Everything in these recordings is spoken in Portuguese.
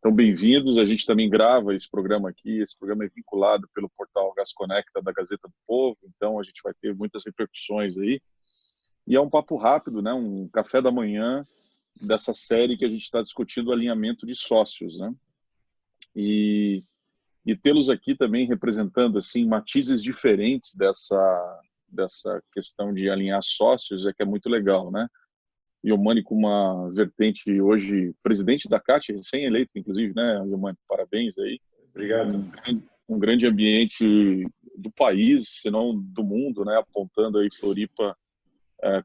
Então, bem-vindos. A gente também grava esse programa aqui. Esse programa é vinculado pelo portal Gás Conecta da Gazeta do Povo. Então, a gente vai ter muitas repercussões aí. E é um papo rápido, né? Um café da manhã dessa série que a gente está discutindo o alinhamento de sócios, né? E tê-los aqui também representando assim matizes diferentes dessa questão de alinhar sócios é que é muito legal, né? Iomani com uma vertente hoje presidente da CAT, recém-eleito, inclusive, né, Iomani? Parabéns aí. Obrigado. Um grande ambiente do país, se não do mundo, né? Apontando aí Floripa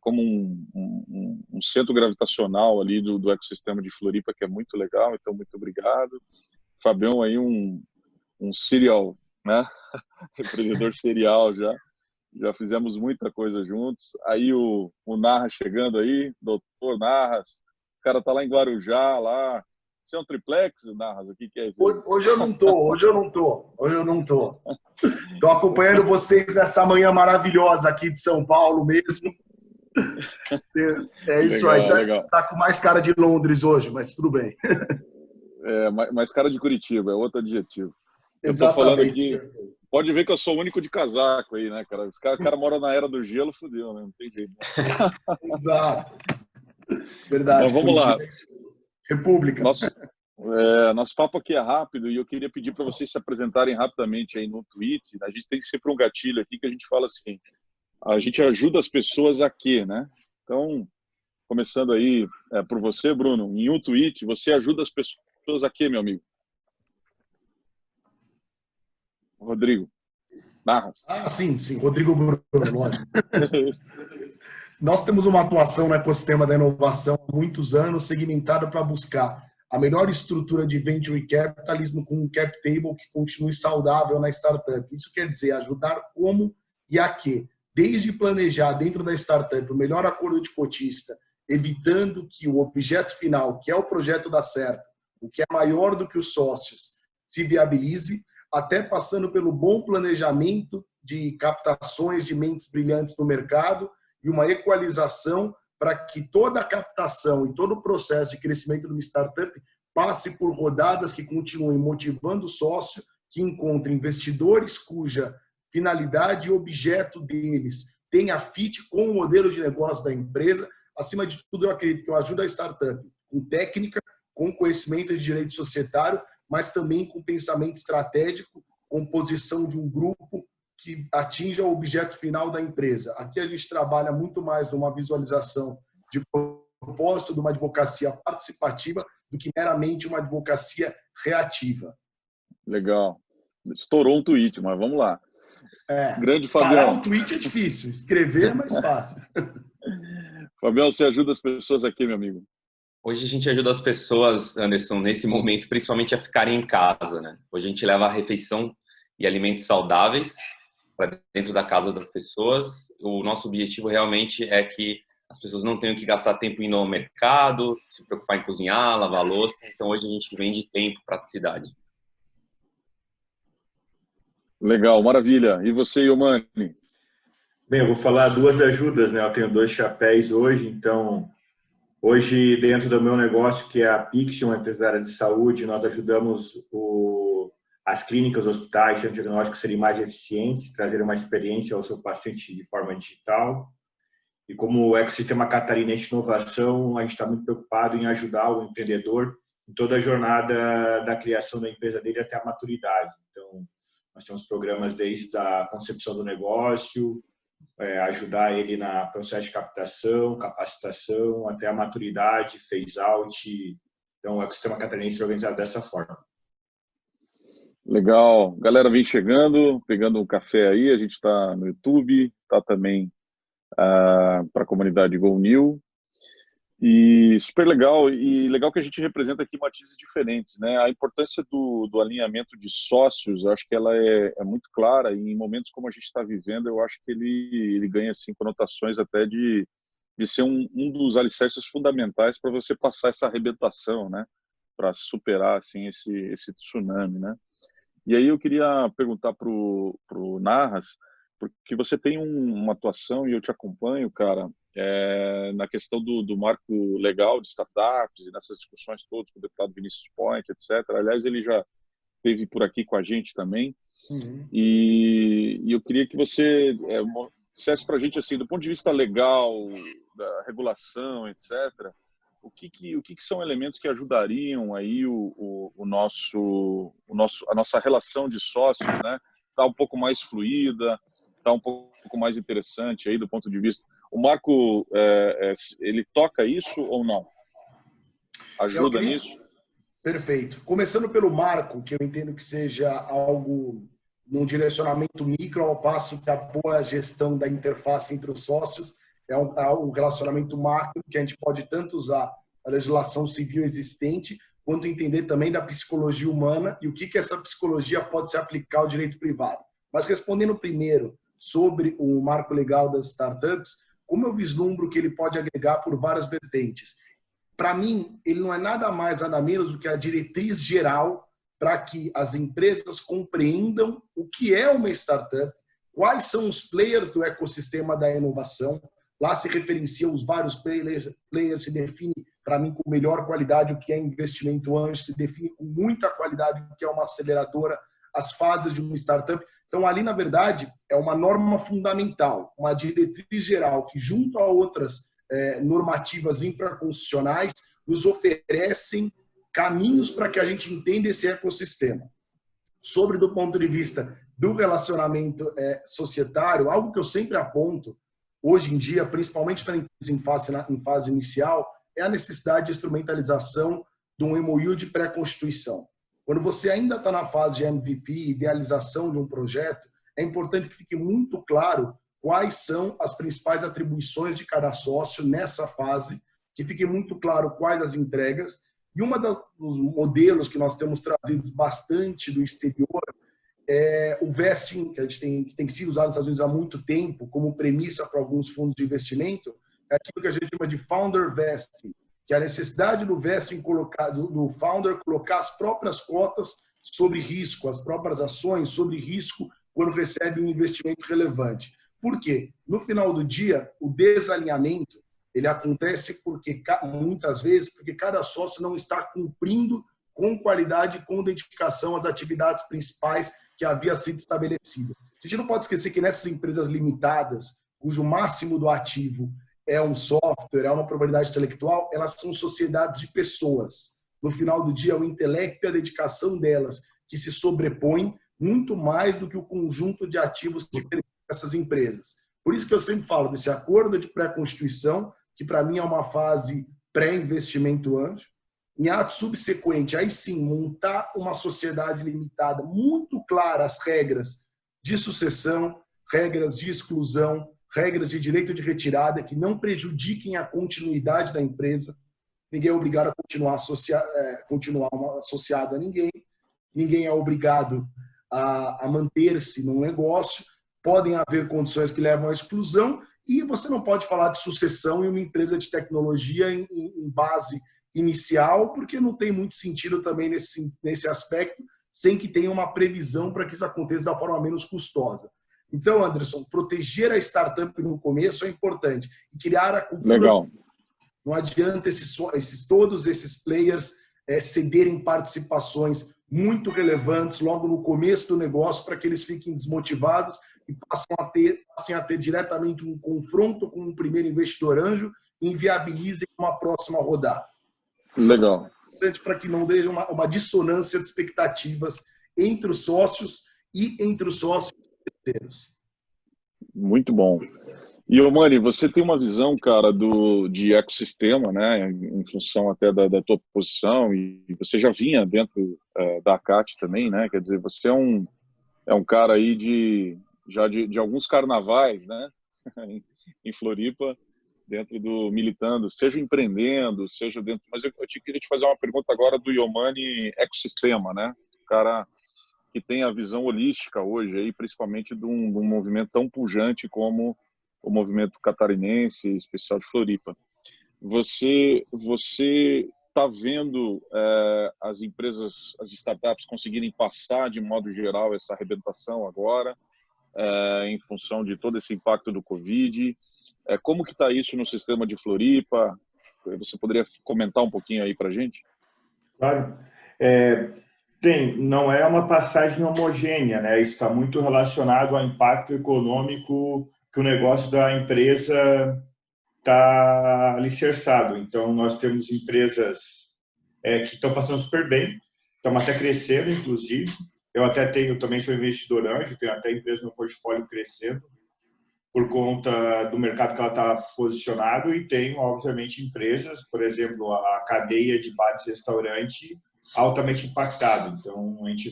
como um centro gravitacional ali do ecossistema de Floripa, que é muito legal. Então, muito obrigado. Fabião aí um serial, né? Empreendedor serial já. Já fizemos muita coisa juntos. Aí o Narras chegando aí, doutor Narras. O cara tá lá em Guarujá, lá. Você é um triplex, Narras? O que é isso aí? Hoje eu não tô. Tô acompanhando vocês nessa manhã maravilhosa aqui de São Paulo mesmo. É isso legal, aí. Legal. Tá com mais cara de Londres hoje, mas tudo bem. Mais cara de Curitiba, é outro adjetivo. Eu Exatamente. tô falando aqui. Pode ver que eu sou o único de casaco aí, né, cara? O cara mora na era do gelo, fodeu, né? Não tem jeito. Exato. Verdade. Então, vamos lá. República. Nosso papo aqui é rápido e eu queria pedir para vocês se apresentarem rapidamente aí no tweet. A gente tem sempre um gatilho aqui que a gente fala assim, a gente ajuda as pessoas a quê, né? Então, começando aí por você, Bruno, em um tweet, você ajuda as pessoas a quê, meu amigo? Rodrigo. Narras. Sim. Rodrigo Bruno, lógico. Nós temos uma atuação no ecossistema da inovação há muitos anos, segmentada para buscar a melhor estrutura de venture capitalismo com um cap table que continue saudável na startup. Isso quer dizer ajudar como e a quê. Desde planejar dentro da startup o melhor acordo de cotista, evitando que o objeto final, que é o projeto dar certo, o que é maior do que os sócios, se viabilize, até passando pelo bom planejamento de captações de mentes brilhantes no mercado e uma equalização para que toda a captação e todo o processo de crescimento de uma startup passe por rodadas que continuem motivando o sócio, que encontre investidores cuja finalidade e objeto deles tenha fit com o modelo de negócio da empresa. Acima de tudo, eu acredito que eu ajudo a startup com técnica, com conhecimento de direito societário, mas também com pensamento estratégico, composição de um grupo que atinja o objeto final da empresa. Aqui a gente trabalha muito mais numa visualização de propósito de uma advocacia participativa do que meramente uma advocacia reativa. Legal. Estourou um tweet, mas vamos lá. Grande Falar Fabião. um tweet é difícil, escrever é mais fácil. Fabião, você ajuda as pessoas aqui, meu amigo? Hoje a gente ajuda as pessoas, Anderson, nesse momento, principalmente a ficarem em casa, né? Hoje a gente leva a refeição e alimentos saudáveis para dentro da casa das pessoas. O nosso objetivo realmente é que as pessoas não tenham que gastar tempo indo ao mercado, se preocupar em cozinhar, lavar louça. Então hoje a gente vende tempo, praticidade. Legal, maravilha. E você, Iomani? Bem, eu vou falar duas ajudas, né? Eu tenho 2 chapéus hoje, então hoje dentro do meu negócio, que é a Pixie, uma empresária de saúde, nós ajudamos as clínicas, hospitais, centros diagnósticos serem mais eficientes, trazer uma experiência ao seu paciente de forma digital. E como o ecossistema catarinense de inovação, a gente está muito preocupado em ajudar o empreendedor em toda a jornada da criação da empresa dele até a maturidade. Então, nós temos programas desde a concepção do negócio, ajudar ele na processo de captação, capacitação, até a maturidade, phase out. Então, o ecossistema catarinense é organizado dessa forma. Legal. Galera, vem chegando, pegando um café aí. A gente está no YouTube, está também para a comunidade Go New. E super legal. E legal que a gente representa aqui matizes diferentes, né? A importância do alinhamento de sócios, eu acho que ela é muito clara. E em momentos como a gente está vivendo, eu acho que ele ganha assim, conotações até de ser um dos alicerces fundamentais para você passar essa arrebentação, né? Para superar assim, esse tsunami, né? E aí eu queria perguntar pro Narras, porque você tem uma atuação e eu te acompanho, cara, na questão do marco legal de startups e nessas discussões todas com o deputado Vinícius Point, etc. Aliás, ele já esteve por aqui com a gente também. Uhum. E eu queria que você dissesse para a gente, assim, do ponto de vista legal, da regulação, etc., o que são elementos que ajudariam aí a nossa relação de sócios, né? Tá um pouco mais fluida, tá um pouco mais interessante aí do ponto de vista. O Marco, ele toca isso ou não? Ajuda nisso? Perfeito. Começando pelo Marco, que eu entendo que seja algo num direcionamento micro, ao passo que a boa gestão da interface entre os sócios é um relacionamento macro que a gente pode tanto usar a legislação civil existente, quanto entender também da psicologia humana e o que essa psicologia pode se aplicar ao direito privado. Mas respondendo primeiro sobre o marco legal das startups, como eu vislumbro que ele pode agregar por várias vertentes? Para mim, ele não é nada mais, nada menos do que a diretriz geral para que as empresas compreendam o que é uma startup, quais são os players do ecossistema da inovação. Lá se referenciam os vários players, se define, para mim, com melhor qualidade o que é investimento anjo, se define com muita qualidade o que é uma aceleradora, as fases de uma startup. Então, ali, na verdade, é uma norma fundamental, uma diretriz geral que, junto a outras normativas infraconstitucionais, nos oferecem caminhos para que a gente entenda esse ecossistema. Sobre, do ponto de vista do relacionamento societário, algo que eu sempre aponto, hoje em dia, principalmente para em fase inicial, é a necessidade de instrumentalização de um MOU de pré-constituição. Quando você ainda está na fase de MVP, idealização de um projeto, é importante que fique muito claro quais são as principais atribuições de cada sócio nessa fase, que fique muito claro quais as entregas. E um dos modelos que nós temos trazido bastante do exterior é o vesting, que a gente que tem sido usado nos Estados Unidos há muito tempo como premissa para alguns fundos de investimento, é aquilo que a gente chama de founder vesting, que é a necessidade do vesting do founder colocar as próprias cotas sobre risco, as próprias ações sobre risco quando recebe um investimento relevante. Por quê? No final do dia, o desalinhamento ele acontece muitas vezes porque cada sócio não está cumprindo com qualidade e com dedicação as atividades principais que havia sido estabelecida. A gente não pode esquecer que nessas empresas limitadas, cujo máximo do ativo é um software, é uma propriedade intelectual, elas são sociedades de pessoas. No final do dia, é o intelecto e a dedicação delas que se sobrepõem muito mais do que o conjunto de ativos que permite essas empresas. Por isso que eu sempre falo desse acordo de pré-constituição, que para mim é uma fase pré-investimento anjo. Em ato subsequente, aí sim, montar uma sociedade limitada, muito claras as regras de sucessão, regras de exclusão, regras de direito de retirada que não prejudiquem a continuidade da empresa. Ninguém é obrigado a continuar associado a ninguém. Ninguém é obrigado a manter-se num negócio. Podem haver condições que levam à exclusão e você não pode falar de sucessão em uma empresa de tecnologia em base inicial, porque não tem muito sentido também nesse aspecto, sem que tenha uma previsão para que isso aconteça da forma menos custosa. Então, Anderson, proteger a startup no começo é importante. E criar a cultura. Legal. Não adianta todos esses players cederem participações muito relevantes logo no começo do negócio para que eles fiquem desmotivados e passem a ter diretamente um confronto com um primeiro investidor anjo e inviabilizem uma próxima rodada. Legal. Para que não dê uma dissonância de expectativas entre os sócios e entre os sócios terceiros. Muito bom. E, Omani, você tem uma visão, cara, de ecossistema, né, em função até da tua posição, e você já vinha dentro da ACAT também, né, quer dizer, você é um cara aí de alguns carnavais, né, em Floripa, dentro do militando, seja empreendendo, seja dentro... Mas eu queria te fazer uma pergunta agora do Yomani ecossistema, né, o cara que tem a visão holística hoje, aí, principalmente de um movimento tão pujante como o movimento catarinense, especial de Floripa. Você está vendo as empresas, as startups conseguirem passar, de modo geral, essa arrebentação agora, em função de todo esse impacto do Covid? Como que está isso no sistema de Floripa? Você poderia comentar um pouquinho aí para a gente? Claro. Não é uma passagem homogênea, né? Isso está muito relacionado ao impacto econômico que o negócio da empresa está alicerçado. Então, nós temos empresas que estão passando super bem, estão até crescendo, inclusive. Eu também sou investidor anjo, tenho até empresa no portfólio crescendo por conta do mercado que ela está posicionado, e tenho, obviamente, empresas, por exemplo, a cadeia de bares e restaurante altamente impactado. Então, a gente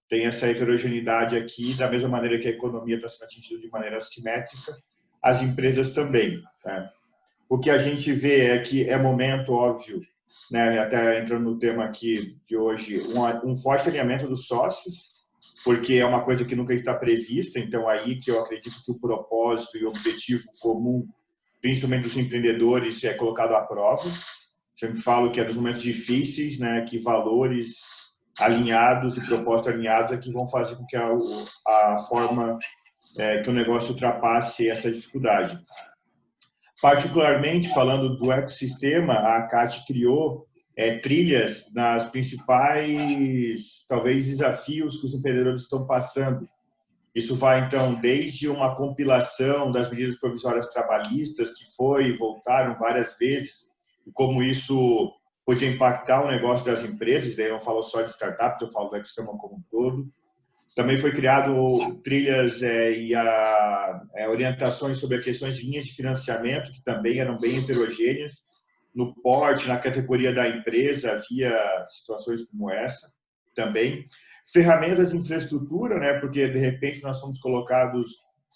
tem essa heterogeneidade aqui, da mesma maneira que a economia está sendo atingida de maneira assimétrica, as empresas também, né? O que a gente vê é que é momento, óbvio, né, até entrando no tema aqui de hoje, um forte alinhamento dos sócios, porque é uma coisa que nunca está prevista. Então, aí que eu acredito que o propósito e o objetivo comum, principalmente dos empreendedores, é colocado à prova. Sempre falo que é dos momentos difíceis, né, que valores alinhados e propósitos alinhados é que vão fazer com que a forma que o negócio ultrapasse essa dificuldade. Particularmente, falando do ecossistema, a CAT criou trilhas nas principais, talvez, desafios que os empreendedores estão passando. Isso vai, então, desde uma compilação das medidas provisórias trabalhistas, que foi e voltaram várias vezes, e como isso podia impactar o negócio das empresas. Daí eu não falo só de startups, eu falo do ecossistema como um todo. Também foi criado trilhas e orientações sobre as questões de linhas de financiamento, que também eram bem heterogêneas. No porte, na categoria da empresa, havia situações como essa também. Ferramentas de infraestrutura, né? Porque, de repente, nós somos colocados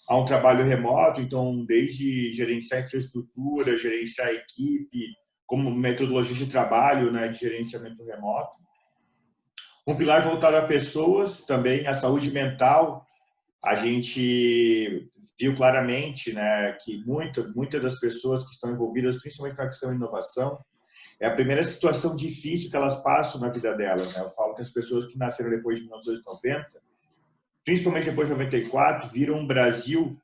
a um trabalho remoto, então, desde gerenciar infraestrutura, gerenciar a equipe, como metodologia de trabalho, né, de gerenciamento remoto. Um pilar voltado a pessoas também, a saúde mental. A gente viu claramente, né, que muitas das pessoas que estão envolvidas, principalmente na questão de inovação, é a primeira situação difícil que elas passam na vida delas, né? Eu falo que as pessoas que nasceram depois de 1990, principalmente depois de 94, viram um Brasil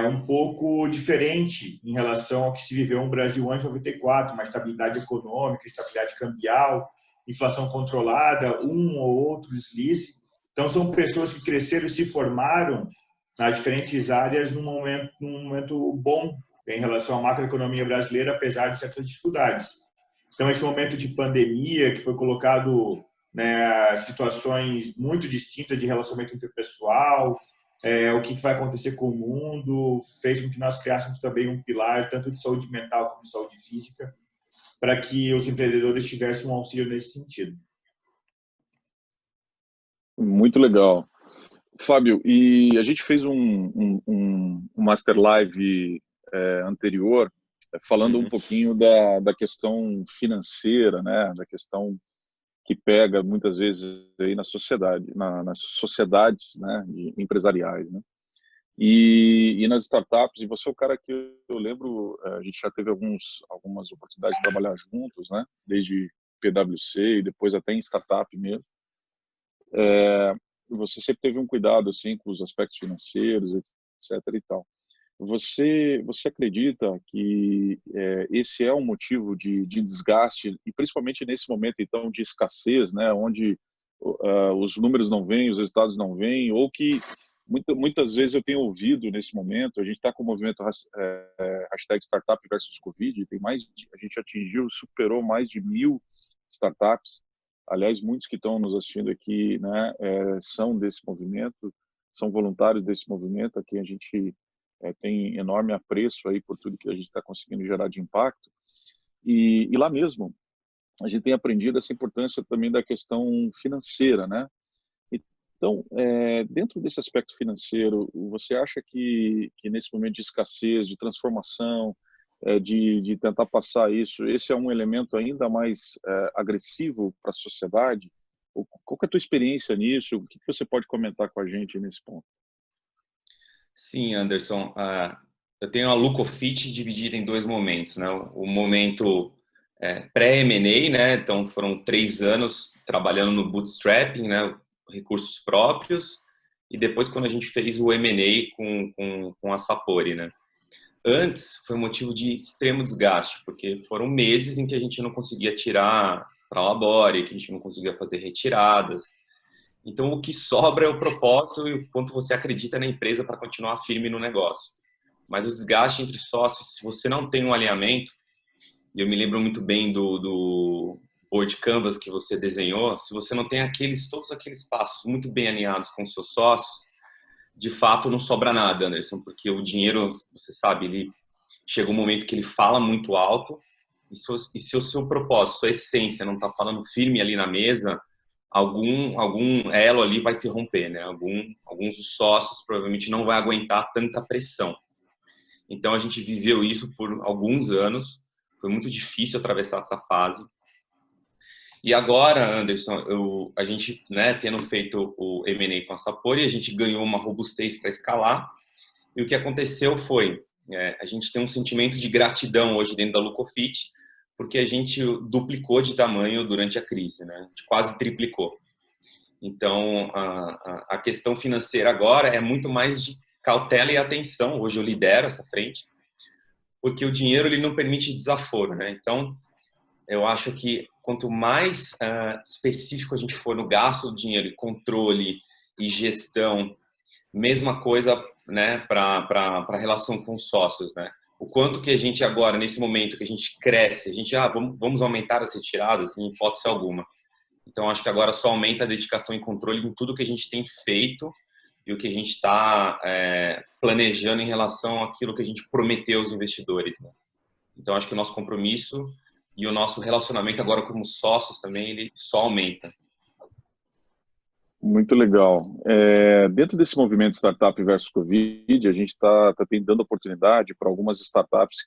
um pouco diferente em relação ao que se viveu no Brasil antes de 94, uma estabilidade econômica, estabilidade cambial, inflação controlada, um ou outro deslize. Então, são pessoas que cresceram e se formaram nas diferentes áreas num momento bom em relação à macroeconomia brasileira, apesar de certas dificuldades. Então, esse momento de pandemia, que foi colocado, né, situações muito distintas de relacionamento interpessoal, o que vai acontecer com o mundo, fez com que nós criássemos também um pilar, tanto de saúde mental como de saúde física, para que os empreendedores tivessem um auxílio nesse sentido. Muito legal. Fábio, e a gente fez um Master Live anterior, falando um pouquinho da questão financeira, né, da questão que pega muitas vezes aí na sociedade, nas sociedades, né, empresariais, né? E nas startups, e você é o cara que eu lembro, a gente já teve algumas oportunidades de trabalhar juntos, né, desde PwC e depois até em startup mesmo. Você sempre teve um cuidado assim com os aspectos financeiros, etc. e tal. Você acredita que esse é um motivo de desgaste, e principalmente nesse momento então de escassez, né, onde os números não vêm, os resultados não vêm, ou que muitas vezes eu tenho ouvido nesse momento, a gente está com o movimento hashtag Startup versus Covid, a gente superou mais de 1.000 startups. Aliás, muitos que estão nos assistindo aqui, né, são desse movimento, são voluntários desse movimento, a quem a gente tem enorme apreço aí por tudo que a gente está conseguindo gerar de impacto. E lá mesmo, a gente tem aprendido essa importância também da questão financeira, né? Então, dentro desse aspecto financeiro, você acha que nesse momento de escassez, de transformação, de tentar passar isso, esse é um elemento ainda mais agressivo para a sociedade? Qual que é a tua experiência nisso? O que você pode comentar com a gente nesse ponto? Sim, Anderson. Eu tenho a Lucofit dividida em dois momentos, né? O momento pré-M&A, né? Então, foram 3 anos trabalhando no bootstrapping, né? Recursos próprios, e depois quando a gente fez o M&A com a Sapori, né? antes foi um motivo de extremo desgaste, porque foram meses em que a gente não conseguia tirar para a labore, que a gente não conseguia fazer retiradas. Então, o que sobra é o propósito e o quanto você acredita na empresa para continuar firme no negócio. Mas o desgaste entre sócios, se você não tem um alinhamento, e eu me lembro muito bem do board canvas que você desenhou, se você não tem todos aqueles passos muito bem alinhados com os seus sócios, de fato não sobra nada, Anderson, porque o dinheiro, você sabe, ele chega um momento que ele fala muito alto, e se o seu propósito, sua essência não está falando firme ali na mesa, algum elo ali vai se romper, né? Alguns dos sócios provavelmente não vai aguentar tanta pressão. Então a gente viveu isso por alguns anos, foi muito difícil atravessar essa fase. E agora, Anderson, a gente, né, tendo feito o M&A com a Sapori, a gente ganhou uma robustez para escalar. E o que aconteceu foi, a gente tem um sentimento de gratidão hoje dentro da Lucofit, porque a gente duplicou de tamanho durante a crise, né? A gente quase triplicou. Então, a questão financeira agora é muito mais de cautela e atenção. Hoje eu lidero essa frente, porque o dinheiro ele não permite desaforo, né? Então, eu acho que quanto mais específico a gente for no gasto do dinheiro, controle e gestão, mesma coisa, né, para a relação com os sócios, né? O quanto que a gente agora, nesse momento que a gente cresce, a gente vamos aumentar as retiradas, em hipótese alguma. Então, acho que agora só aumenta a dedicação e controle em tudo que a gente tem feito e o que a gente está planejando em relação àquilo que a gente prometeu aos investidores, né? Então, acho que o nosso compromisso e o nosso relacionamento agora como sócios também, ele só aumenta. Muito legal. Dentro desse movimento Startup versus Covid, a gente está também dando oportunidade para algumas startups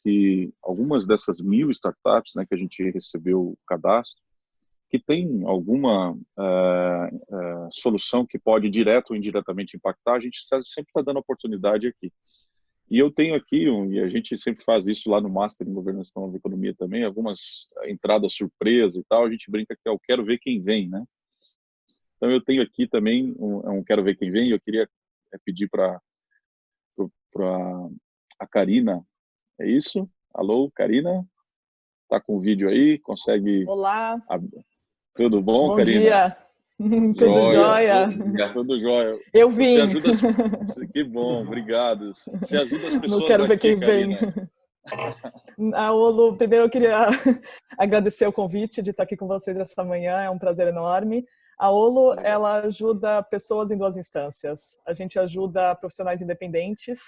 algumas dessas 1.000 startups, né, que a gente recebeu o cadastro, que tem alguma solução que pode direto ou indiretamente impactar, a gente sempre está dando oportunidade aqui. E eu tenho aqui, e a gente sempre faz isso lá no Master em Governança e Nova Economia também, algumas entradas surpresa e tal, a gente brinca que é o quero ver quem vem, né? Então eu tenho aqui também um quero ver quem vem, e eu queria pedir para a Karina, é isso? Alô, Karina? Tá com o vídeo aí? Consegue... Olá. Tudo bom, Bom Karina? Dia. Tudo jóia? Tudo jóia. Eu vim. Que bom, obrigado. Você ajuda as pessoas. Não quero ver quem Karina. Vem. Olo, primeiro eu queria agradecer o convite de estar aqui com vocês essa manhã, é um prazer enorme. A Olo, ela ajuda pessoas em 2 instâncias. A gente ajuda profissionais independentes,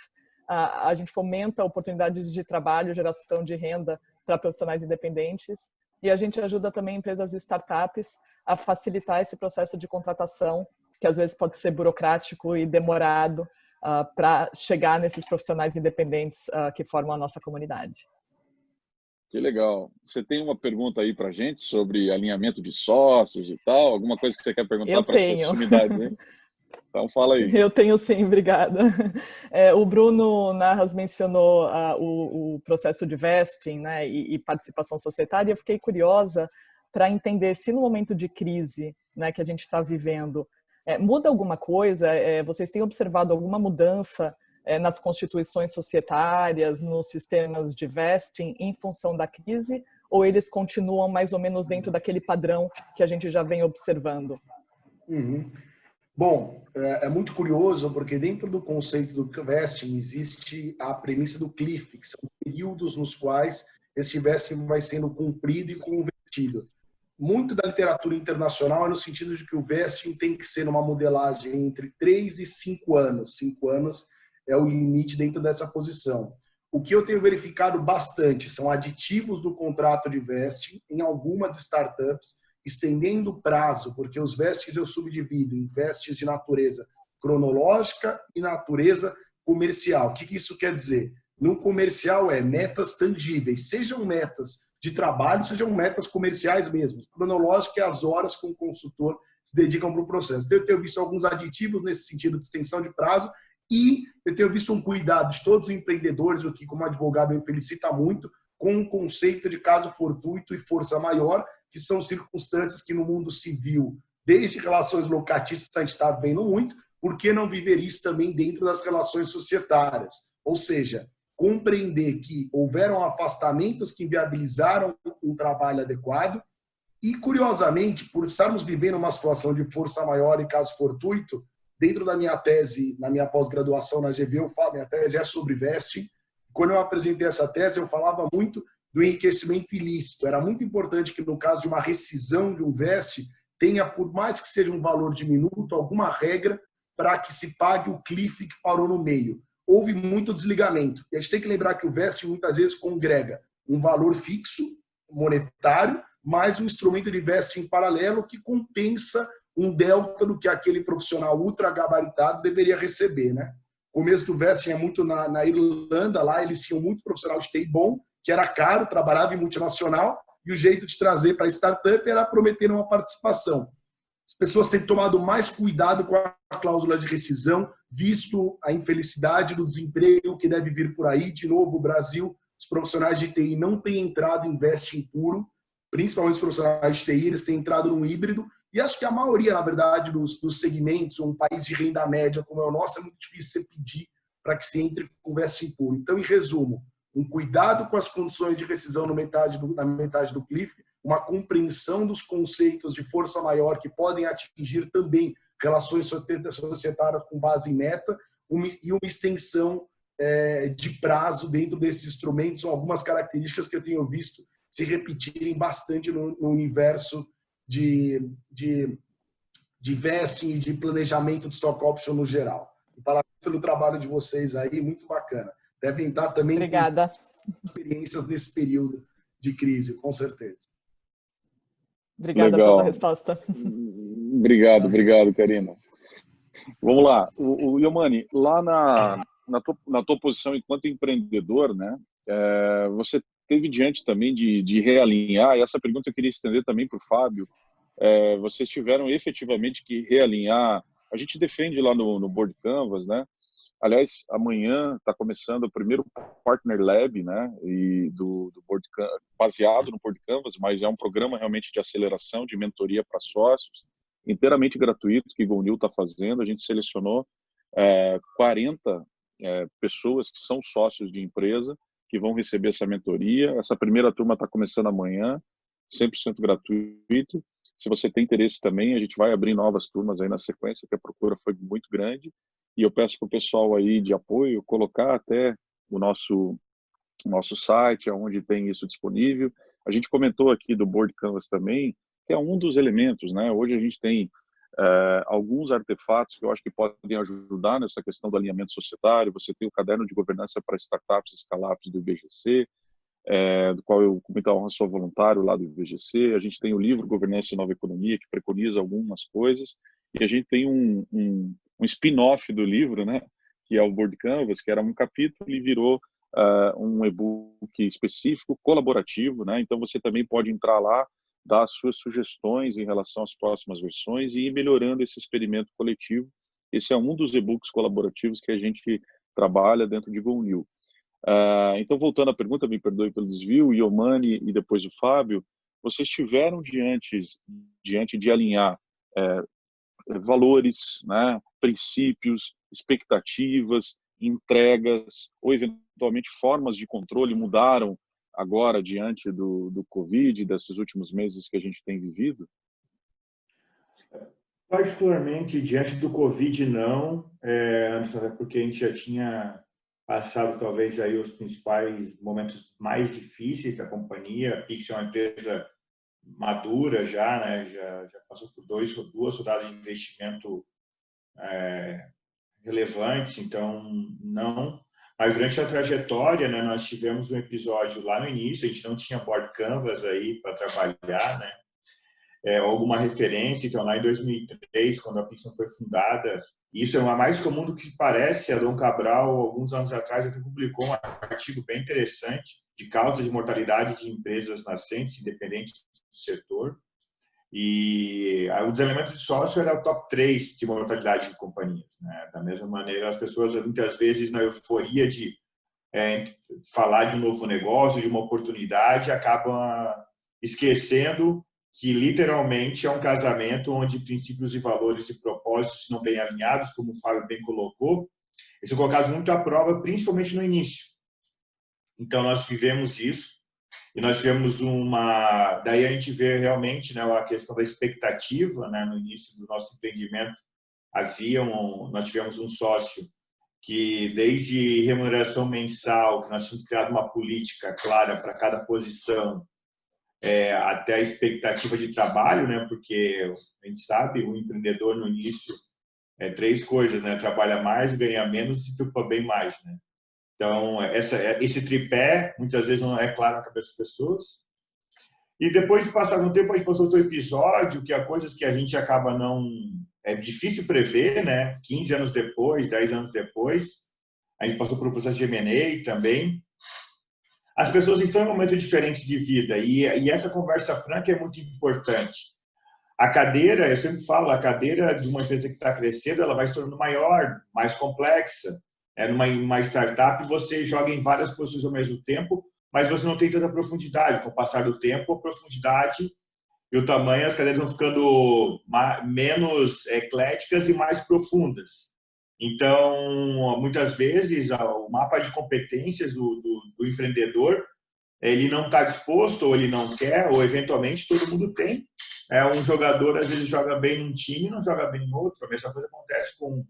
a gente fomenta oportunidades de trabalho, geração de renda para profissionais independentes, e a gente ajuda também empresas e startups a facilitar esse processo de contratação, que às vezes pode ser burocrático e demorado, para chegar nesses profissionais independentes que formam a nossa comunidade. Que legal. Você tem uma pergunta aí para a gente sobre alinhamento de sócios e tal? Alguma coisa que você quer perguntar para essas unidades aí? Então fala aí. Eu tenho sim, obrigada. O Bruno Narras mencionou o processo de vesting, né, e participação societária. Eu fiquei curiosa para entender se no momento de crise, né, que a gente está vivendo, muda alguma coisa? Vocês têm observado alguma mudança nas constituições societárias, nos sistemas de vesting em função da crise? Ou eles continuam mais ou menos dentro daquele padrão que a gente já vem observando? Uhum. Bom, é muito curioso porque dentro do conceito do vesting existe a premissa do cliff, que são períodos nos quais esse vesting vai sendo cumprido e convertido. Muito da literatura internacional é no sentido de que o vesting tem que ser uma modelagem entre 3 e 5 anos. 5 anos é o limite dentro dessa posição. O que eu tenho verificado bastante são aditivos do contrato de vesting em algumas startups, estendendo o prazo, porque os vestings eu subdivido em vestes de natureza cronológica e natureza comercial. O que isso quer dizer? No comercial metas tangíveis, sejam metas de trabalho, sejam metas comerciais mesmo. Cronológica é as horas que o consultor se dedicam para o processo. Então, eu tenho visto alguns aditivos nesse sentido de extensão de prazo e eu tenho visto um cuidado de todos os empreendedores, o que como advogado me felicita muito, com o conceito de caso fortuito e força maior, que são circunstâncias que no mundo civil, desde relações locatícias, a gente está vendo muito, por que não viver isso também dentro das relações societárias? Ou seja, compreender que houveram afastamentos que inviabilizaram um trabalho adequado e, curiosamente, por estarmos vivendo uma situação de força maior e caso fortuito, dentro da minha tese, na minha pós-graduação na GV, eu falo, minha tese é sobre vesting. Quando eu apresentei essa tese, eu falava muito do enriquecimento ilícito. Era muito importante que, no caso de uma rescisão de um veste, tenha, por mais que seja um valor diminuto, alguma regra para que se pague o cliff que parou no meio. Houve muito desligamento. E a gente tem que lembrar que o vesting muitas vezes congrega um valor fixo, monetário, mais um instrumento de vesting em paralelo que compensa um delta do que aquele profissional ultra gabaritado deveria receber, né? O começo do vesting é muito na Irlanda, lá eles tinham muito profissional de TI bom, que era caro, trabalhava em multinacional, e o jeito de trazer para a startup era prometer uma participação. As pessoas têm tomado mais cuidado com a cláusula de rescisão, visto a infelicidade do desemprego que deve vir por aí. De novo, o Brasil, os profissionais de TI não têm entrado em vesting puro, principalmente os profissionais de TI, eles têm entrado no híbrido, e acho que a maioria, na verdade, dos segmentos, um país de renda média como é o nosso, é muito difícil você pedir para que se entre com vesting puro. Então, em resumo, um cuidado com as condições de rescisão na metade do cliff, uma compreensão dos conceitos de força maior que podem atingir também relações societárias com base em meta e uma extensão de prazo dentro desses instrumentos. São algumas características que eu tenho visto se repetirem bastante no universo de vesting e de planejamento de stock option no geral. E parabéns pelo trabalho de vocês aí, muito bacana. Devem estar também Obrigada. com experiências nesse período de crise, com certeza. Obrigada pela resposta. Obrigado, Karina. Vamos lá. O Yomani, lá na tua posição enquanto empreendedor, né, você teve diante também de realinhar, e essa pergunta eu queria estender também para o Fábio, vocês tiveram efetivamente que realinhar, a gente defende lá no Board Canvas, né? Aliás, amanhã está começando o primeiro Partner Lab, né, e do Board Canvas, baseado no Board Canvas, mas é um programa realmente de aceleração, de mentoria para sócios, inteiramente gratuito, que o GoNew está fazendo. A gente selecionou 40 pessoas que são sócios de empresa, que vão receber essa mentoria. Essa primeira turma está começando amanhã, 100% gratuito. Se você tem interesse também, a gente vai abrir novas turmas aí na sequência, que a procura foi muito grande. E eu peço para o pessoal aí de apoio colocar até o nosso site, onde tem isso disponível. A gente comentou aqui do Board Canvas também, que é um dos elementos, né? Hoje a gente tem alguns artefatos que eu acho que podem ajudar nessa questão do alinhamento societário. Você tem o caderno de governança para startups e scale-ups do IBGC, do qual eu, com muita honra, sou voluntário lá do IBGC. A gente tem o livro Governança e Nova Economia, que preconiza algumas coisas. E a gente tem um spin-off do livro, né, que é o Board Canvas, que era um capítulo e virou um e-book específico, colaborativo, né? Então você também pode entrar lá, dar as suas sugestões em relação às próximas versões e ir melhorando esse experimento coletivo. Esse é um dos e-books colaborativos que a gente trabalha dentro de GoNew. Então, voltando à pergunta, me perdoe pelo desvio, o Yomani e depois o Fábio, vocês tiveram diante de alinhar valores, né, princípios, expectativas, entregas, ou eventualmente formas de controle mudaram agora diante do Covid, desses últimos meses que a gente tem vivido? Particularmente diante do Covid, não, porque a gente já tinha passado talvez aí os principais momentos mais difíceis da companhia. A Pixel é uma empresa madura já, né? Já passou por duas rodadas de investimento relevantes, então não. Mas durante a trajetória, né, nós tivemos um episódio lá no início, a gente não tinha Board Canvas aí para trabalhar, né? Alguma referência. Então, lá em 2003, quando a Pixel foi fundada, isso é mais comum do que se parece. A Dom Cabral, alguns anos atrás, até publicou um artigo bem interessante de causas de mortalidade de empresas nascentes, independentes do setor. E o desalinhamento de sócio era o top 3 de mortalidade de companhias, né? Da mesma maneira, as pessoas, muitas vezes, na euforia de falar de um novo negócio, de uma oportunidade, acabam esquecendo que, literalmente, é um casamento onde princípios e valores e propósitos, se não bem alinhados, como o Fábio bem colocou, eles são colocados muito à prova, principalmente no início. Então, nós vivemos isso e nós tivemos daí a gente vê realmente, né, a questão da expectativa, né, no início do nosso empreendimento. Nós tivemos um sócio que, desde remuneração mensal, que nós tínhamos criado uma política clara para cada posição, até a expectativa de trabalho, né, porque a gente sabe, o empreendedor no início três coisas, né, trabalha mais, ganha menos e se preocupa bem mais, né. Então, esse tripé, muitas vezes, não é claro na cabeça das pessoas. E depois de passar um tempo, a gente passou outro episódio, que há coisas que a gente acaba não... É difícil prever, né? 15 anos depois, 10 anos depois. A gente passou por um processo de M&A também. As pessoas estão em momentos diferentes de vida e essa conversa franca é muito importante. A cadeira, eu sempre falo, a cadeira de uma empresa que está crescendo, ela vai se tornando maior, mais complexa. Numa startup, você joga em várias posições ao mesmo tempo, mas você não tem tanta profundidade. Com o passar do tempo, a profundidade e o tamanho, as cadeiras vão ficando menos ecléticas e mais profundas. Então, muitas vezes, o mapa de competências do empreendedor, ele não está disposto, ou ele não quer, ou eventualmente todo mundo tem. Um jogador, às vezes, joga bem num time, não joga bem em outro. A mesma coisa acontece com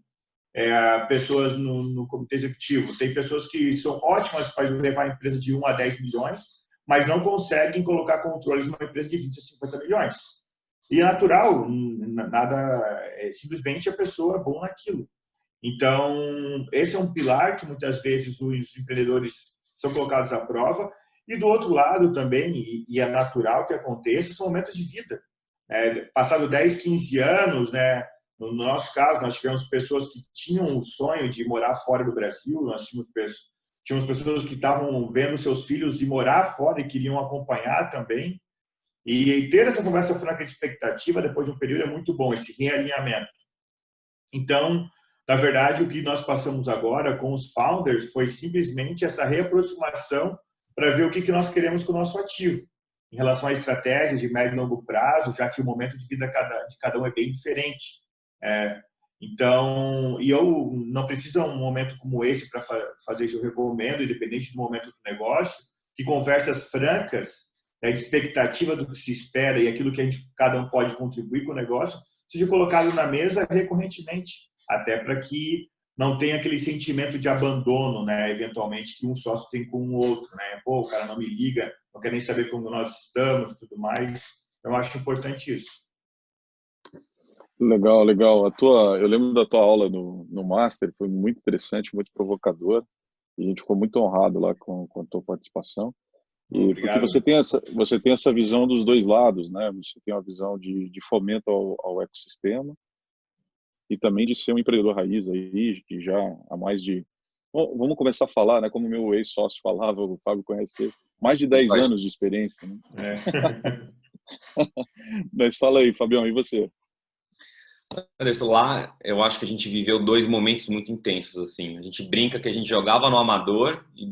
pessoas no comitê executivo. Tem pessoas que são ótimas para levar a empresa de 1 a 10 milhões, mas não conseguem colocar controles numa empresa de 20 a 50 milhões. E é natural, simplesmente a pessoa é boa naquilo. Então, esse é um pilar que muitas vezes os empreendedores são colocados à prova. E do outro lado também, e é natural que aconteça, são momentos de vida. Passado 10, 15 anos, né? No nosso caso, nós tivemos pessoas que tinham o sonho de morar fora do Brasil, nós tínhamos pessoas que estavam vendo seus filhos ir morar fora e queriam acompanhar também. E ter essa conversa franca de expectativa depois de um período é muito bom, esse realinhamento. Então, na verdade, o que nós passamos agora com os founders foi simplesmente essa reaproximação para ver o que nós queremos com o nosso ativo, em relação a estratégias de médio e longo prazo, já que o momento de vida de cada um é bem diferente. Então, e eu não preciso um momento como esse para fazer isso. Eu recomendo, independente do momento do negócio, que conversas francas, de expectativa do que se espera e aquilo que cada um pode contribuir com o negócio, seja colocado na mesa recorrentemente, até para que não tenha aquele sentimento de abandono, né, eventualmente, que um sócio tem com o outro, né? Pô, o cara não me liga, não quer nem saber como nós estamos e tudo mais. Eu acho importante isso. Legal, legal. Eu lembro da tua aula no Master, foi muito interessante, muito provocador, e a gente ficou muito honrado lá com a tua participação. E porque você tem essa visão dos dois lados, né? Você tem uma visão de fomento ao ecossistema e também de ser um empreendedor raiz aí, que já há mais de... Bom, vamos começar a falar, né? Como o meu ex-sócio falava, o Fábio conhece ele, mais de 10 anos de experiência, né? Mas fala aí, Fabião, e você? Anderson, lá eu acho que a gente viveu dois momentos muito intensos, assim. A gente brinca que a gente jogava no amador e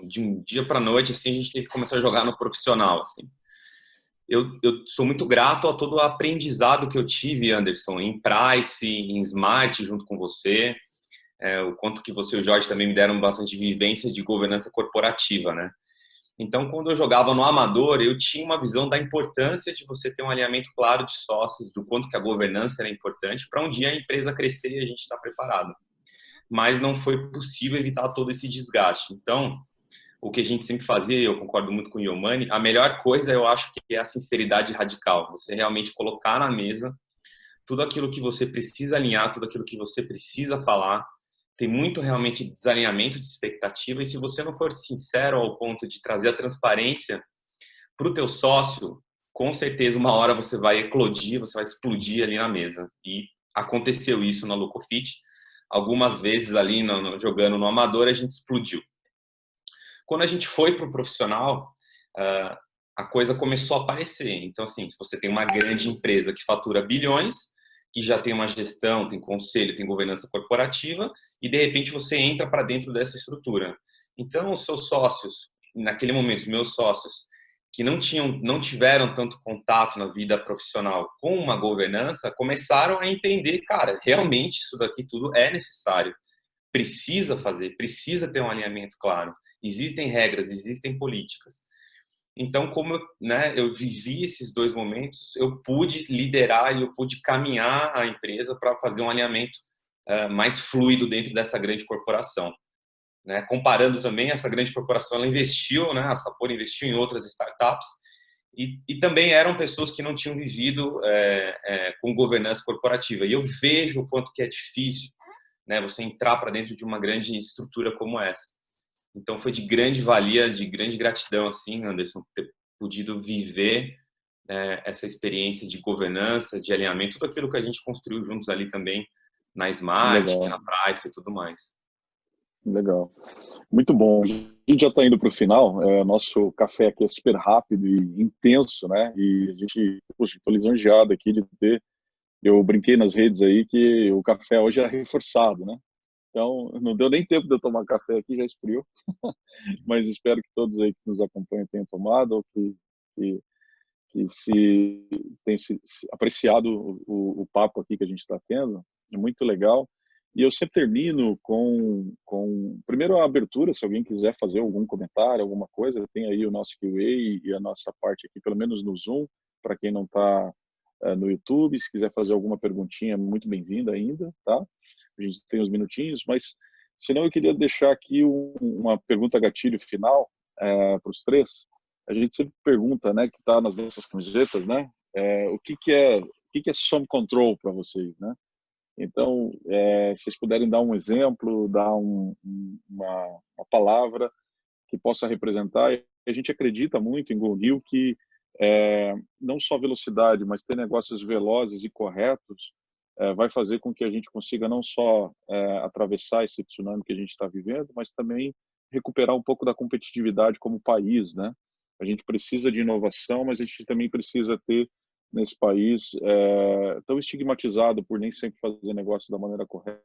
de um dia para noite, assim, a gente teve que começar a jogar no profissional, assim. Eu sou muito grato a todo o aprendizado que eu tive, Anderson, em Price, em Smart, junto com você. O quanto que você e o Jorge também me deram bastante vivência de governança corporativa, né? Então, quando eu jogava no amador, eu tinha uma visão da importância de você ter um alinhamento claro de sócios, do quanto que a governança era importante para um dia a empresa crescer e a gente estar preparado. Mas não foi possível evitar todo esse desgaste. Então, o que a gente sempre fazia, e eu concordo muito com o Yomani, a melhor coisa eu acho que é a sinceridade radical. Você realmente colocar na mesa tudo aquilo que você precisa alinhar, tudo aquilo que você precisa falar. Tem muito realmente desalinhamento de expectativa, e se você não for sincero ao ponto de trazer a transparência para o teu sócio, com certeza uma hora você vai eclodir, você vai explodir ali na mesa. E aconteceu isso na Lucofit. Algumas vezes ali jogando no amador a gente explodiu. Quando a gente foi para o profissional, a coisa começou a aparecer. Então, assim, se você tem uma grande empresa que fatura bilhões, que já tem uma gestão, tem conselho, tem governança corporativa, e de repente você entra para dentro dessa estrutura. Então, os seus sócios, naquele momento, meus sócios, que não tiveram tanto contato na vida profissional com uma governança, começaram a entender, cara, realmente isso daqui tudo é necessário. Precisa fazer, precisa ter um alinhamento claro. existem regras, existem políticas. Então, como eu vivi esses dois momentos, eu pude liderar e eu pude caminhar a empresa para fazer um alinhamento mais fluido dentro dessa grande corporação. Né? Comparando também, essa grande corporação, ela investiu, né? A Sapor investiu em outras startups e também eram pessoas que não tinham vivido com governança corporativa. E eu vejo o quanto que é difícil, né, você entrar para dentro de uma grande estrutura como essa. Então, foi de grande valia, de grande gratidão, assim, Anderson, ter podido viver essa experiência de governança, de alinhamento, tudo aquilo que a gente construiu juntos ali também na Smart, Legal. na Price e tudo mais. Legal. Muito bom. A gente já está indo para o final. Nosso café aqui é super rápido e intenso, né? E a gente, poxa, estou lisonjeado aqui de ter. Eu brinquei nas redes aí que o café hoje é reforçado, né? Então, não deu nem tempo de eu tomar café aqui, já esfriou. Mas espero que todos aí que nos acompanham tenham tomado ou que se tenham se apreciado o papo aqui que a gente está tendo. É muito legal. E eu sempre termino com primeiro a abertura, se alguém quiser fazer algum comentário, alguma coisa, tem aí o nosso Q&A e a nossa parte aqui, pelo menos no Zoom, para quem não está no YouTube, se quiser fazer alguma perguntinha, muito bem-vinda ainda, tá? A gente tem uns minutinhos, mas senão eu queria deixar aqui uma pergunta gatilho final para os três. A gente sempre pergunta, né, que está nas nossas camisetas, né, o que é Some Control para vocês, né? Então, se vocês puderem dar um exemplo, dar uma palavra que possa representar, a gente acredita muito em GoNew que não só velocidade, mas ter negócios velozes e corretos vai fazer com que a gente consiga não só atravessar esse tsunami que a gente está vivendo, mas também recuperar um pouco da competitividade como país, né? A gente precisa de inovação, mas a gente também precisa ter nesse país tão estigmatizado por nem sempre fazer negócios da maneira correta,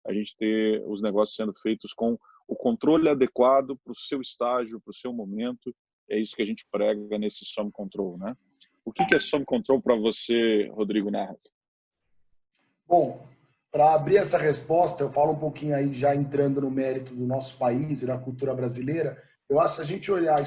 a gente ter os negócios sendo feitos com o controle adequado para o seu estágio, para o seu momento. É isso que a gente prega nesse Some Control, né? O que é Some Control para você, Rodrigo Narras? Bom, para abrir essa resposta, eu falo um pouquinho aí, já entrando no mérito do nosso país e da cultura brasileira. Eu acho que se a gente olhar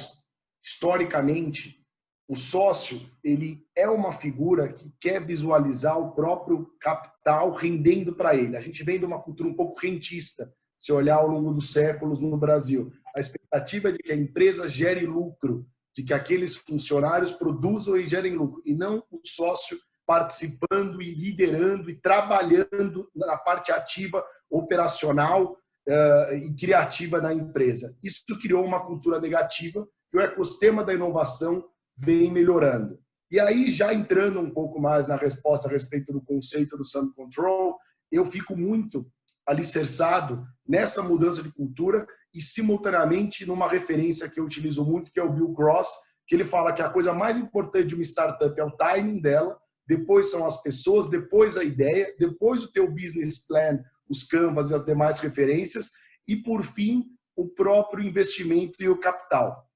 historicamente, o sócio, ele é uma figura que quer visualizar o próprio capital rendendo para ele. A gente vem de uma cultura um pouco rentista, se olhar ao longo dos séculos no Brasil. A expectativa é de que a empresa gere lucro, de que aqueles funcionários produzam e gerem lucro, e não o sócio participando e liderando e trabalhando na parte ativa, operacional e criativa da empresa. Isso criou uma cultura negativa e o ecossistema da inovação vem melhorando. E aí, já entrando um pouco mais na resposta a respeito do conceito do Some Control, eu fico muito alicerçado nessa mudança de cultura e, simultaneamente, numa referência que eu utilizo muito, que é o Bill Cross, que ele fala que a coisa mais importante de uma startup é o timing dela, depois são as pessoas, depois a ideia, depois o teu business plan, os canvas e as demais referências, e, por fim, o próprio investimento e o capital.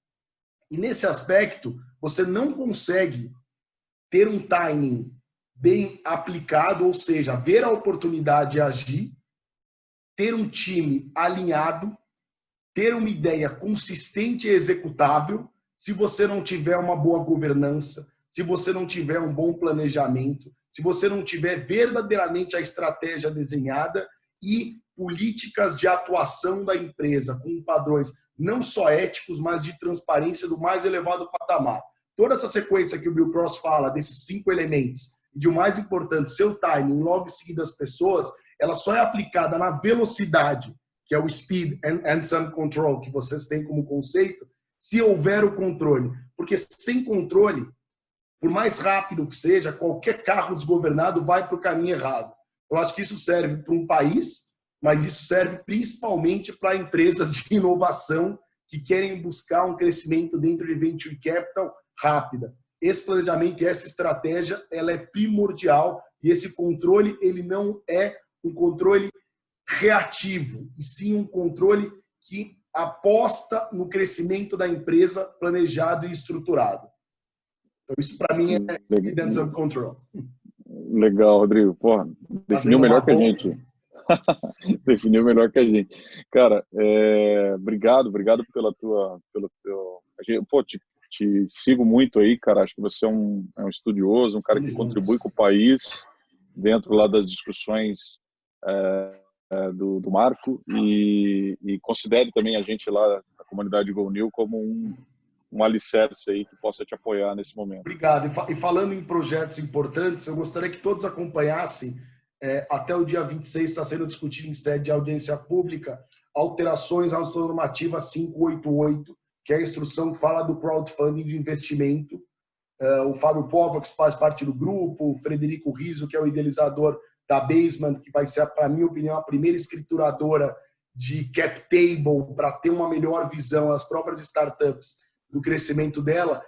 E, nesse aspecto, você não consegue ter um timing bem aplicado, ou seja, ver a oportunidade e agir, ter um time alinhado, ter uma ideia consistente e executável, se você não tiver uma boa governança, se você não tiver um bom planejamento, se você não tiver verdadeiramente a estratégia desenhada e políticas de atuação da empresa com padrões não só éticos, mas de transparência do mais elevado patamar. Toda essa sequência que o Bill Cross fala, desses 5 elementos, e de o mais importante, seu timing, logo em seguida as pessoas, ela só é aplicada na velocidade, que é o speed and some control, que vocês têm como conceito, se houver o controle. Porque sem controle, por mais rápido que seja, qualquer carro desgovernado vai para o caminho errado. Eu acho que isso serve para um país, mas isso serve principalmente para empresas de inovação que querem buscar um crescimento dentro de venture capital rápida. Esse planejamento e essa estratégia, ela é primordial e esse controle, ele não é um controle reativo, e sim um controle que aposta no crescimento da empresa planejado e estruturado. Então, isso para mim é Speed and Some Control. Legal, Rodrigo. Pô, definiu melhor que a gente. Definiu melhor que a gente. Cara, obrigado pela pô, te sigo muito aí, cara. Acho que você é um estudioso, um cara que contribui com o país dentro lá das discussões do Marco e considere também a gente lá, a comunidade GoNew, como um alicerce aí que possa te apoiar nesse momento. Obrigado. E falando em projetos importantes, eu gostaria que todos acompanhassem, até o dia 26 está sendo discutido em sede de audiência pública, alterações à normativa 588, que é a instrução que fala do crowdfunding de investimento. O Fábio Povox faz parte do grupo, o Frederico Rizzo, que é o idealizador da Basement, que vai ser, para minha opinião, a primeira escrituradora de cap table para ter uma melhor visão às próprias startups do crescimento dela,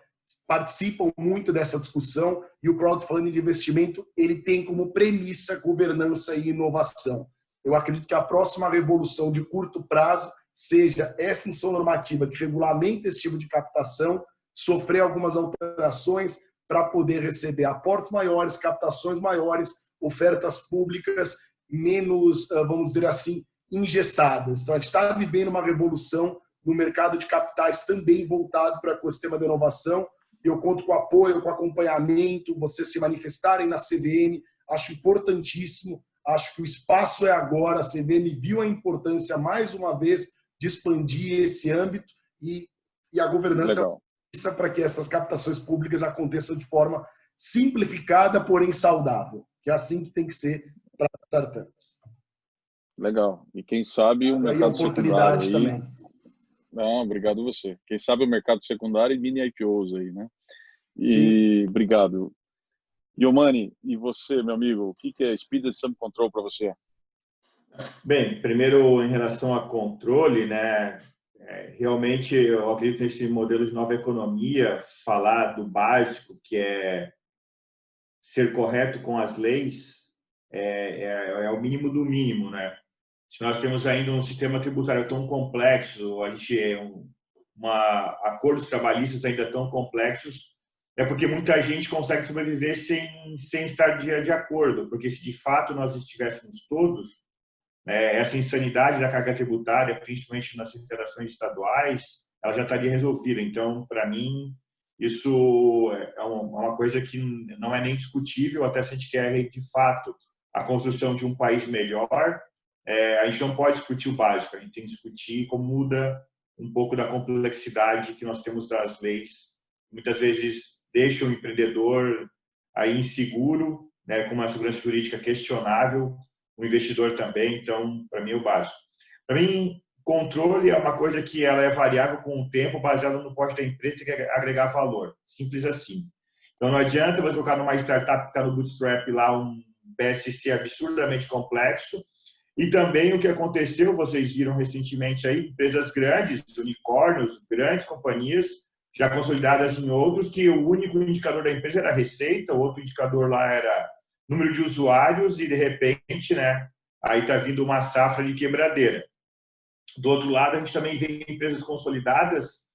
participam muito dessa discussão, e o crowdfunding de investimento ele tem como premissa governança e inovação. Eu acredito que a próxima revolução de curto prazo seja essa instrução normativa que regulamenta esse tipo de captação, sofrer algumas alterações para poder receber aportes maiores, captações maiores, ofertas públicas menos, vamos dizer assim, engessadas. Então, a gente está vivendo uma revolução no mercado de capitais também voltado para o ecossistema da inovação. Eu conto com apoio, com acompanhamento, vocês se manifestarem na CVM, acho importantíssimo, acho que o espaço é agora, a CVM viu a importância, mais uma vez, de expandir esse âmbito e a governança para que essas captações públicas aconteçam de forma simplificada, porém saudável, que é assim que tem que ser para as startups. Legal. E quem sabe o mercado oportunidade secundário também. Não, obrigado você. Quem sabe o mercado secundário e mini IPOs aí, né? E obrigado. Yomani, e você, meu amigo, o que é Speed and Some Control para você? Bem, primeiro em relação a controle, né? Realmente eu acredito nesse modelo de nova economia, falar do básico, que é ser correto com as leis, é o mínimo do mínimo, né? Se nós temos ainda um sistema tributário tão complexo, a gente acordos trabalhistas ainda tão complexos, é porque muita gente consegue sobreviver sem estar de acordo, porque se de fato nós estivéssemos todos, essa insanidade da carga tributária, principalmente nas federações estaduais, ela já estaria resolvida. Então, para mim, isso é uma coisa que não é nem discutível, até se a gente quer, de fato, a construção de um país melhor. A gente não pode discutir o básico, a gente tem que discutir como muda um pouco da complexidade que nós temos das leis. Muitas vezes deixa o empreendedor aí inseguro, né, com uma segurança jurídica questionável, o investidor também. Então, para mim, é o básico. Para mim, controle é uma coisa que ela é variável com o tempo, baseado no porte da empresa, tem que agregar valor. Simples assim. Então, não adianta você colocar numa startup que está no bootstrap lá um BSC absurdamente complexo. E também o que aconteceu, vocês viram recentemente aí, empresas grandes, unicórnios, grandes companhias, já consolidadas em outros, que o único indicador da empresa era receita, o outro indicador lá era número de usuários e, de repente, né, aí está vindo uma safra de quebradeira. Do outro lado, a gente também vê empresas consolidadas,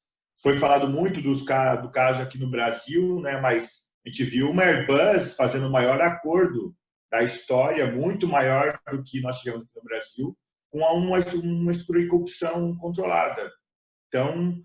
foi falado muito do caso aqui no Brasil, né, mas a gente viu uma Airbus fazendo o maior acordo da história, muito maior do que nós tivemos aqui no Brasil, com uma estrutura de corrupção controlada. Então,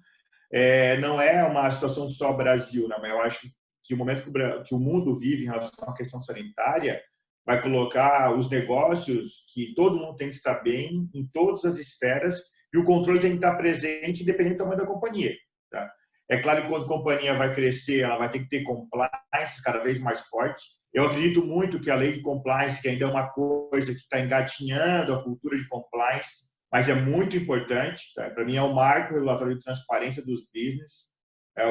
não é uma situação só Brasil, né? Mas eu acho que o momento que o mundo vive em relação à questão sanitária vai colocar os negócios que todo mundo tem que estar bem em todas as esferas e o controle tem que estar presente independente do tamanho da companhia. Tá? É claro que quando a companhia vai crescer, ela vai ter que ter compliance cada vez mais forte. Eu acredito muito que a lei de compliance, que ainda é uma coisa que está engatinhando a cultura de compliance, mas é muito importante. Tá? Para mim, é o marco regulatório de transparência dos business.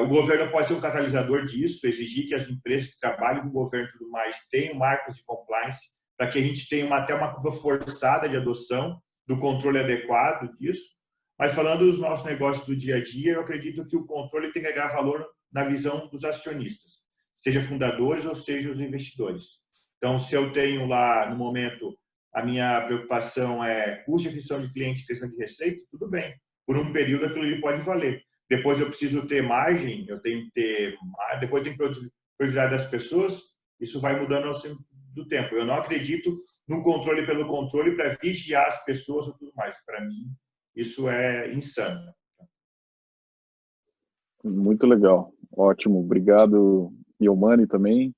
O governo pode ser um catalisador disso, exigir que as empresas que trabalham com o governo e tudo mais tenham marcos de compliance, para que a gente tenha até uma curva forçada de adoção do controle adequado disso. Mas falando dos nossos negócios do dia a dia, eu acredito que o controle tem que agregar valor na visão dos acionistas, seja fundadores ou seja os investidores. Então, se eu tenho lá, no momento, a minha preocupação é custo de aquisição de cliente e crescimento de receita, tudo bem. Por um período, aquilo ali pode valer. Depois eu preciso ter margem, eu tenho que ter, depois eu tenho que produtividade das pessoas, isso vai mudando do tempo. Eu não acredito num controle pelo controle para vigiar as pessoas e tudo mais. Para mim, isso é insano. Muito legal. Ótimo. Obrigado, Iomani, também.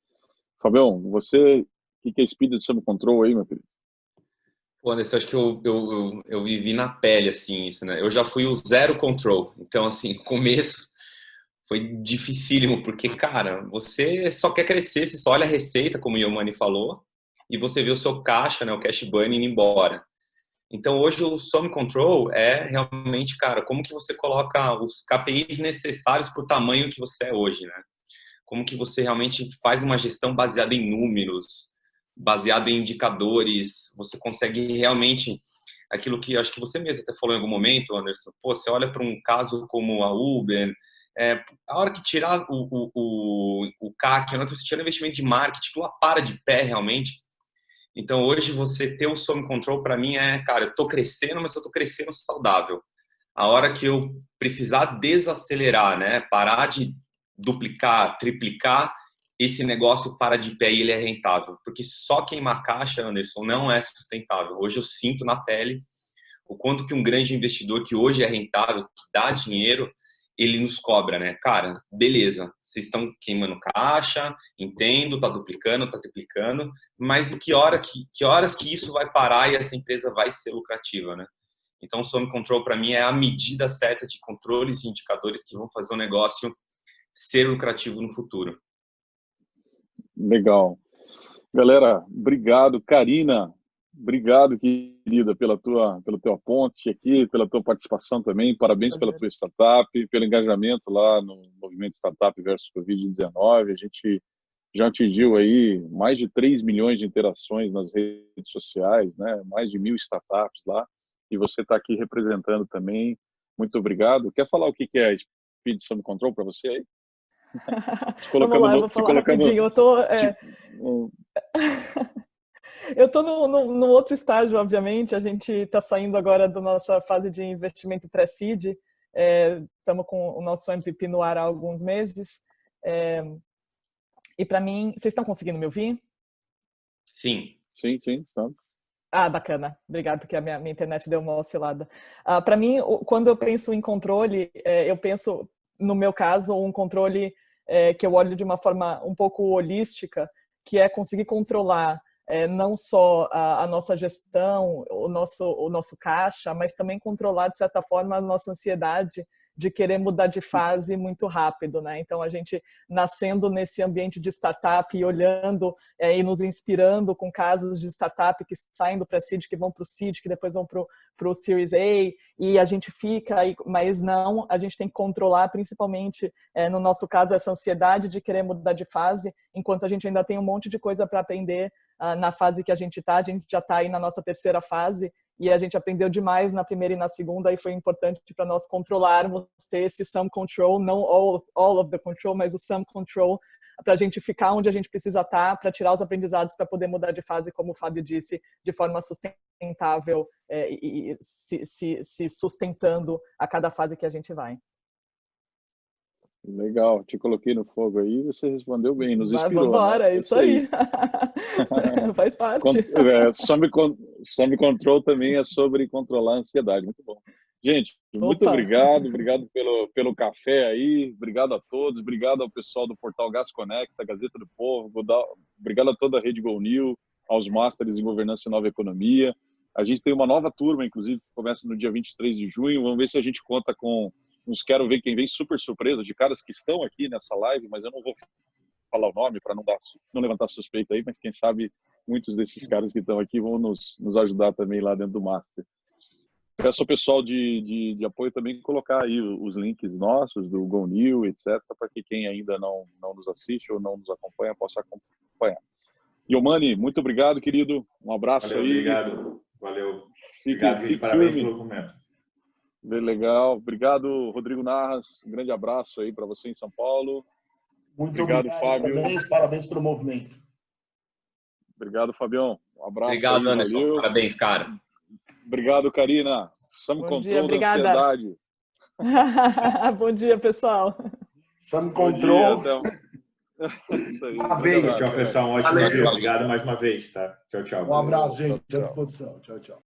Fabião, você, o que é Speed Summer Control aí, meu querido? Pô, Anderson, acho que eu vivi na pele, assim, isso, né? Eu já fui o zero control. Então, assim, o começo foi dificílimo, porque, cara, você só quer crescer, você só olha a receita, como o Iomani falou, e você vê o seu caixa, né, o cash burn indo embora. Então, hoje o Sum Control é realmente, cara, como que você coloca os KPIs necessários para o tamanho que você é hoje, né? Como que você realmente faz uma gestão baseada em números, baseado em indicadores, você consegue realmente aquilo que acho que você mesmo até falou em algum momento, Anderson. Pô, você olha para um caso como a Uber, a hora que tirar o CAC, a hora que você tira o investimento de marketing, ela para de pé realmente. Então, hoje, você ter o Sum Control, para mim, cara, eu tô crescendo, mas eu tô crescendo saudável. A hora que eu precisar desacelerar, né, parar de duplicar, triplicar, esse negócio para de pé e ele é rentável. Porque só queimar caixa, Anderson, não é sustentável. Hoje eu sinto na pele o quanto que um grande investidor que hoje é rentável, que dá dinheiro, ele nos cobra, né? Cara, beleza, vocês estão queimando caixa, entendo, tá duplicando, tá triplicando, mas em que horas que isso vai parar e essa empresa vai ser lucrativa, né? Então, o Sum Control, para mim, é a medida certa de controles e indicadores que vão fazer o negócio ser lucrativo no futuro. Legal. Galera, obrigado. Karina, obrigado, querida, pelo teu ponte aqui, pela tua participação também. Parabéns pela tua startup, pelo engajamento lá no movimento Startup versus Covid-19. A gente já atingiu aí mais de 3 milhões de interações nas redes sociais, né? Mais de 1.000 startups lá. E você está aqui representando também. Muito obrigado. Quer falar o que é Speed Sum Control para você aí? Vamos lá, eu vou falar rapidinho. Eu tô no outro estágio, obviamente. A gente está saindo agora da nossa fase de investimento pré-seed. Estamos com o nosso MVP no ar há alguns meses. E para mim, vocês estão conseguindo me ouvir? Sim. Sim, estamos. Bacana. Obrigada, porque a minha internet deu uma oscilada. Para mim, quando eu penso em controle, eu penso, no meu caso, um controle que eu olho de uma forma um pouco holística, que é conseguir controlar não só a nossa gestão, o nosso caixa, mas também controlar, de certa forma, a nossa ansiedade de querer mudar de fase muito rápido, né? Então, a gente nascendo nesse ambiente de startup e olhando e nos inspirando com casos de startup que saem do pré-seed, que vão para o seed, que depois vão para o Series A, e a gente fica, mas não, a gente tem que controlar, principalmente, no nosso caso, essa ansiedade de querer mudar de fase, enquanto a gente ainda tem um monte de coisa para aprender na fase que a gente já está aí na nossa terceira fase, e a gente aprendeu demais na primeira e na segunda, e foi importante para nós controlarmos, ter esse sum control, não all of the control, mas o sum control, para a gente ficar onde a gente precisa estar, para tirar os aprendizados, para poder mudar de fase, como o Fábio disse, de forma sustentável e se sustentando a cada fase que a gente vai. Legal, te coloquei no fogo aí e você respondeu bem, nos inspirou. Vamos embora, né? isso aí. Faz parte. Sum Control também é sobre controlar a ansiedade, muito bom. Gente, muito obrigado pelo café aí, obrigado a todos, obrigado ao pessoal do Portal Gas Connect, a Gazeta do Povo, obrigado a toda a Rede GoNew, aos Masters em Governança e Nova Economia. A gente tem uma nova turma, inclusive, que começa no dia 23 de junho, vamos ver se a gente conta com uns quero ver quem vem, super surpresa, de caras que estão aqui nessa live, mas eu não vou falar o nome para não levantar suspeita aí, mas quem sabe muitos desses caras que estão aqui vão nos ajudar também lá dentro do Master. Peço ao pessoal de apoio também colocar aí os links nossos, do GoNew, etc., para que quem ainda não nos assiste ou não nos acompanha possa acompanhar. Iomani, muito obrigado, querido. Um abraço. Valeu, aí. Obrigado. Valeu. Fique parabéns firme. pelo momento. Legal. Obrigado, Rodrigo Narras. Um grande abraço aí para você em São Paulo. Muito obrigado, Fábio. Parabéns pelo movimento. Obrigado, Fabião. Um abraço. Obrigado, aí, Anderson. Valeu. Parabéns, cara. Obrigado, Karina. Sum Control da ansiedade. Bom dia, pessoal. Sum Control. Isso aí. Bem, Tchau, pessoal. Um ótimo Valeu. dia. Obrigado mais uma vez, tá? Tchau, tchau. Um abraço, gente. À disposição. Tchau, tchau.